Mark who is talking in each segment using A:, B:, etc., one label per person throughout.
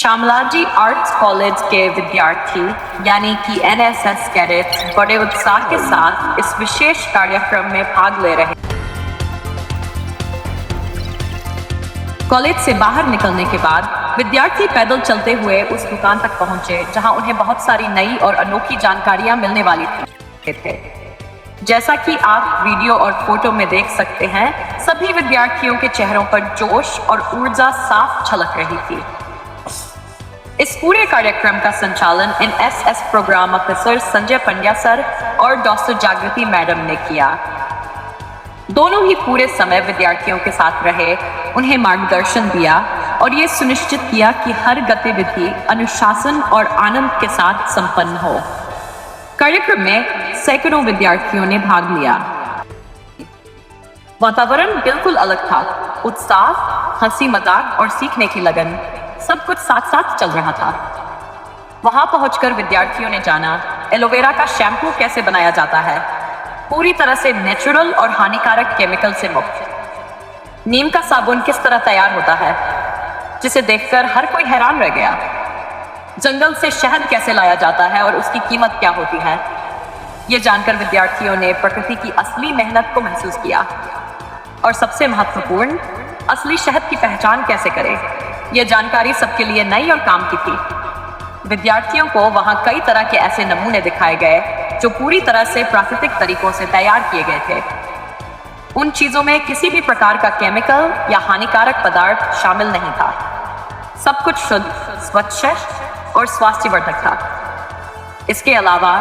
A: Shamlaji arts college के विद्यार्थी यानी कि एनएसएस कैडेट्स बड़े उत्साह के साथ इस विशेष कार्यक्रम में भाग ले रहे। कॉलेज से बाहर निकलने के बाद विद्यार्थी पैदल चलते हुए उस दुकान तक पहुंचे जहां उन्हें बहुत सारी नई और अनोखी जानकारियां मिलने वाली थी। जैसा कि आप वीडियो और फोटो में देख सकते हैं, सभी विद्यार्थियों के चेहरों पर जोश और ऊर्जा साफ झलक रही थी। इस पूरे कार्यक्रम का संचालन NSS programme officer Sanjay Pandya sir और डॉक्टर जागृति मैडम ने किया। दोनों ही पूरे समय विद्यार्थियों के साथ रहे, उन्हें मार्गदर्शन दिया और ये सुनिश्चित किया कि हर गतिविधि अनुशासन और आनंद के साथ संपन्न हो। कार्यक्रम में सैकड़ों विद्यार्थियों ने भाग लिया। वातावरण बिल्कुल अलग था। उत्साह, हंसी मजाक और सीखने की लगन, सब कुछ साथ साथ चल रहा था। वहां पहुंचकर विद्यार्थियों ने जाना एलोवेरा का शैम्पू कैसे बनाया जाता है, पूरी तरह से नेचुरल और हानिकारक केमिकल से मुक्त। नीम का साबुन किस तरह तैयार होता है, जिसे देखकर हर कोई हैरान रह गया। जंगल से शहद कैसे लाया जाता है और उसकी कीमत क्या होती है, ये जानकर विद्यार्थियों ने प्रकृति की असली मेहनत को महसूस किया। और सबसे महत्वपूर्ण, असली शहद की पहचान कैसे करें, यह जानकारी सबके लिए नई और काम की थी। विद्यार्थियों को वहां कई तरह के ऐसे नमूने दिखाए गए जो पूरी तरह से प्राकृतिक तरीकों से तैयार किए गए थे। उन चीजों में किसी भी प्रकार का केमिकल या हानिकारक पदार्थ शामिल नहीं था। सब कुछ शुद्ध, स्वच्छ और स्वास्थ्यवर्धक था। इसके अलावा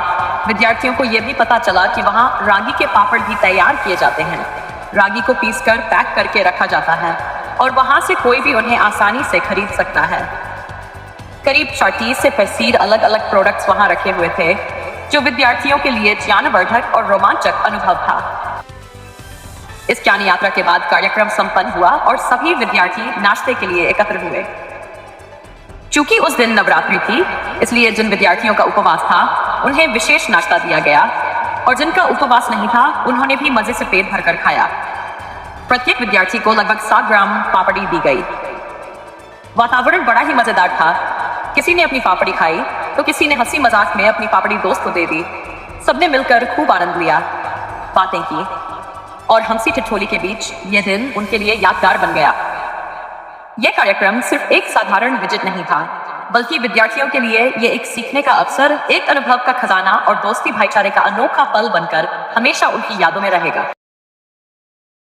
A: विद्यार्थियों को यह भी पता चला कि वहां रागी के पापड़ भी तैयार किए जाते हैं। रागी को पीसकर पैक करके रखा जाता है और वहां से कोई भी उन्हें आसानी से खरीद सकता है। करीब 34 से 35 अलग अलग प्रोडक्ट्स वहां रखे हुए थे, जो विद्यार्थियों के लिए ज्ञानवर्धक और रोमांचक अनुभव था। इस ज्ञान यात्रा के बाद कार्यक्रम संपन्न हुआ और सभी विद्यार्थी नाश्ते के लिए एकत्र हुए। चूंकि उस दिन नवरात्रि थी, इसलिए जिन विद्यार्थियों का उपवास था उन्हें विशेष नाश्ता दिया गया और जिनका उपवास नहीं था उन्होंने भी मजे से पेट भरकर खाया। प्रत्येक विद्यार्थी को लगभग 100 ग्राम पापड़ी दी गई। वातावरण बड़ा ही मजेदार था। किसी ने अपनी पापड़ी खाई तो किसी ने हंसी मजाक में अपनी पापड़ी दोस्त को दे दी। सबने मिलकर खूब आनंद लिया, बातें की और हंसी ठिठोली के बीच यह दिन उनके लिए यादगार बन गया। यह कार्यक्रम सिर्फ एक साधारण विजिट नहीं था, बल्कि विद्यार्थियों के लिए यह एक सीखने का अवसर, एक अनुभव का खजाना और दोस्ती भाईचारे का अनोखा पल बनकर हमेशा उनकी यादों में रहेगा।